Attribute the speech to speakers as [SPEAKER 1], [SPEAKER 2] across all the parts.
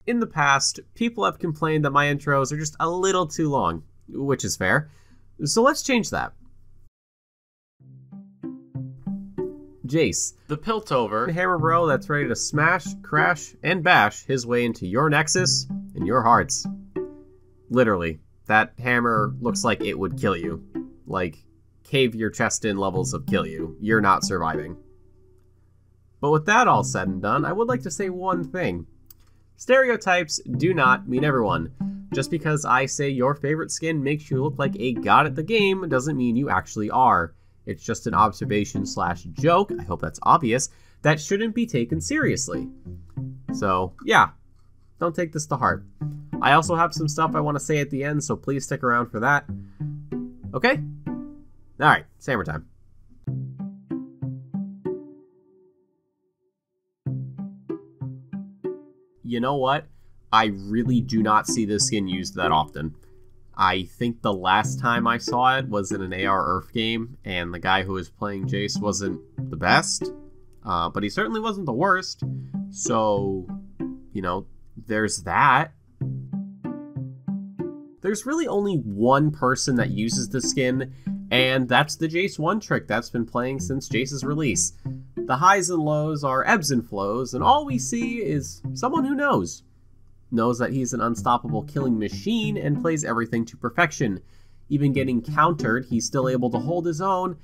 [SPEAKER 1] In the past, people have complained that my intros are just a little too long, which is fair. So let's change that. Jayce, the Piltover hammer bro that's ready to smash, crash, and bash his way into your nexus and your hearts. Literally, that hammer looks like it would kill you. Like, cave your chest in levels of kill you. You're not surviving. But with that all said and done, I would like to say one thing. Stereotypes do not mean everyone. Just because I say your favorite skin makes you look like a god at the game doesn't mean you actually are. It's just an observation/joke, I hope that's obvious, that shouldn't be taken seriously. So, yeah, don't take this to heart. I also have some stuff I want to say at the end, so please stick around for that. Okay? Alright, Sammer time. You know what? I really do not see this skin used that often. I think the last time I saw it was in an AR Earth game, and the guy who was playing Jayce wasn't the best, but he certainly wasn't the worst. So, you know, there's that. There's really only one person that uses the skin, and that's the Jayce 1 trick that's been playing since Jayce's release. The highs and lows are ebbs and flows, and all we see is someone who knows that he's an unstoppable killing machine and plays everything to perfection. Even getting countered, he's still able to hold his own,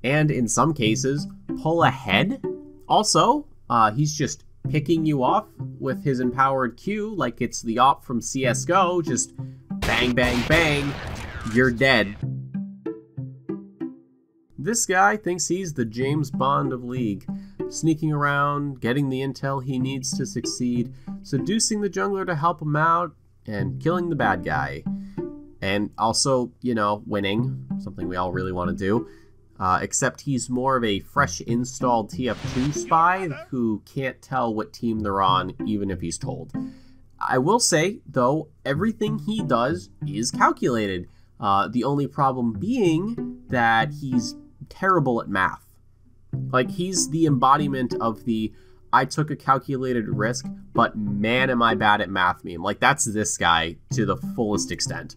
[SPEAKER 1] and in some cases, pull ahead. Also, he's just picking you off with his empowered Q like it's the op from CSGO, just bang, bang, bang, you're dead. This guy thinks he's the James Bond of League, sneaking around, getting the intel he needs to succeed, seducing the jungler to help him out, and killing the bad guy. And also, you know, winning, something we all really want to do. Except he's more of a fresh installed TF2 spy who can't tell what team they're on, even if he's told. I will say, though, everything he does is calculated. The only problem being that he's terrible at math. Like, he's the embodiment of the I took a calculated risk, but man am I bad at math meme. Like, that's this guy to the fullest extent.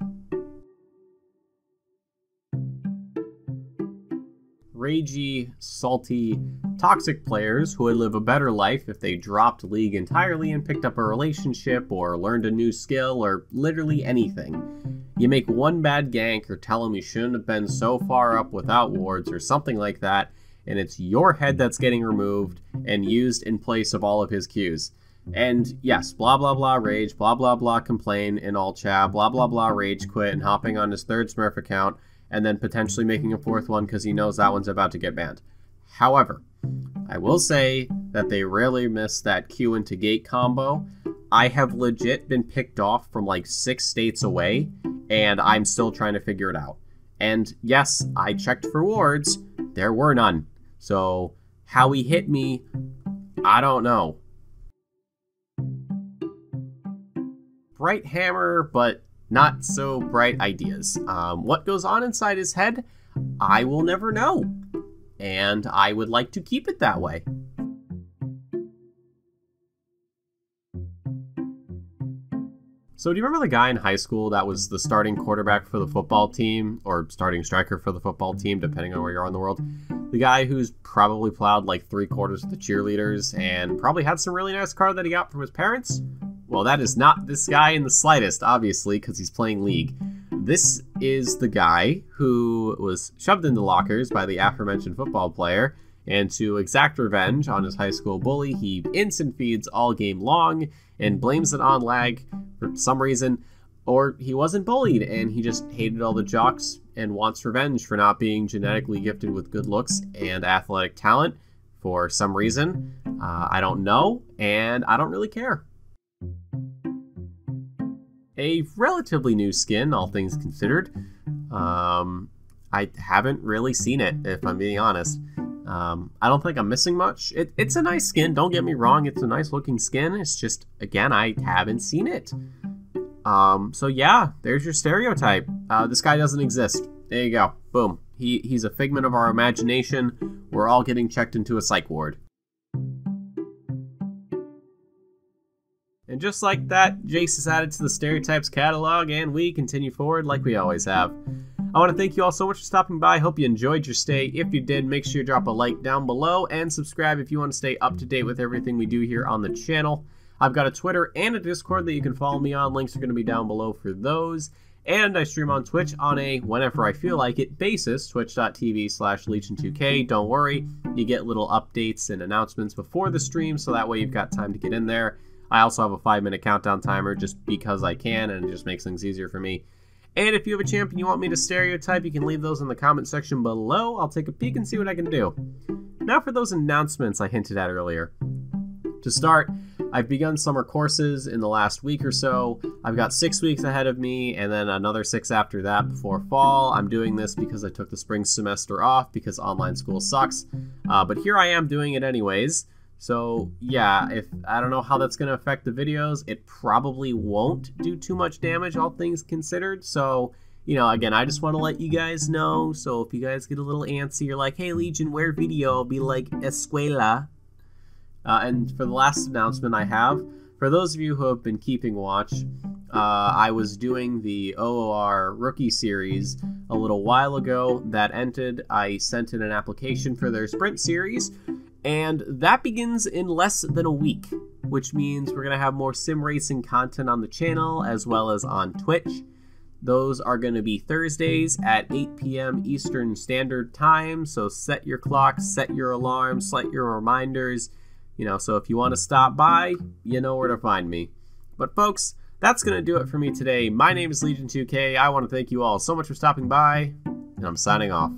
[SPEAKER 1] Ragey, salty, toxic players who would live a better life if they dropped League entirely and picked up a relationship or learned a new skill or literally anything. You make one bad gank or tell them you shouldn't have been so far up without wards or something like that, and it's your head that's getting removed and used in place of all of his Qs. And yes, blah blah blah rage, blah blah blah complain in all chat, blah blah blah rage quit and hopping on his third Smurf account, and then potentially making a fourth one because he knows that one's about to get banned. However, I will say that they rarely miss that Q into gate combo. I have legit been picked off from like 6 states away, and I'm still trying to figure it out. And yes, I checked for wards, there were none. So how he hit me, I don't know. Bright hammer, but not so bright ideas. What goes on inside his head, I will never know. And I would like to keep it that way. So do you remember the guy in high school that was the starting quarterback for the football team, or starting striker for the football team, depending on where you are in the world? The guy who's probably plowed like 3/4 of the cheerleaders and probably had some really nice car that he got from his parents? Well, that is not this guy in the slightest, obviously, because he's playing League. This is the guy who was shoved into lockers by the aforementioned football player, and to exact revenge on his high school bully, he instant feeds all game long and blames it on lag for some reason, or he wasn't bullied and he just hated all the jocks and wants revenge for not being genetically gifted with good looks and athletic talent for some reason. I don't know, and I don't really care. A relatively new skin, all things considered. I haven't really seen it, if I'm being honest. I don't think I'm missing much. It's a nice skin, don't get me wrong, it's a nice looking skin. It's just, again, I haven't seen it. So yeah, there's your stereotype. This guy doesn't exist. There you go. Boom. He's a figment of our imagination. We're all getting checked into a psych ward. And just like that, Jayce is added to the Stereotypes catalog, and we continue forward like we always have. I want to thank you all so much for stopping by. I hope you enjoyed your stay. If you did, make sure you drop a like down below and subscribe if you want to stay up to date with everything we do here on the channel. I've got a Twitter and a Discord that you can follow me on. Links are going to be down below for those. And I stream on Twitch on a whenever I feel like it basis, twitch.tv/Legion2K. Don't worry, you get little updates and announcements before the stream, so that way you've got time to get in there. I also have a 5-minute countdown timer just because I can, and it just makes things easier for me. And if you have a champion you want me to stereotype, you can leave those in the comment section below. I'll take a peek and see what I can do. Now for those announcements I hinted at earlier. To start, I've begun summer courses in the last week or so. I've got 6 weeks ahead of me and then another 6 after that before fall. I'm doing this because I took the spring semester off because online school sucks. But here I am doing it anyways. So yeah, I don't know how that's going to affect the videos. It probably won't do too much damage, all things considered. So, you know, again, I just want to let you guys know. So if you guys get a little antsy, you're like, hey, Legion, where video? I'll be like, escuela. And for the last announcement I have, for those of you who have been keeping watch, I was doing the OOR Rookie Series a little while ago. That ended. I sent in an application for their Sprint Series, and that begins in less than a week, which means we're going to have more sim racing content on the channel as well as on Twitch. Those are going to be Thursdays at 8 p.m. Eastern Standard Time, so set your clocks, set your alarms, set your reminders. You know, so if you want to stop by, you know where to find me. But folks, that's going to do it for me today. My name is Legion2K. I want to thank you all so much for stopping by, and I'm signing off.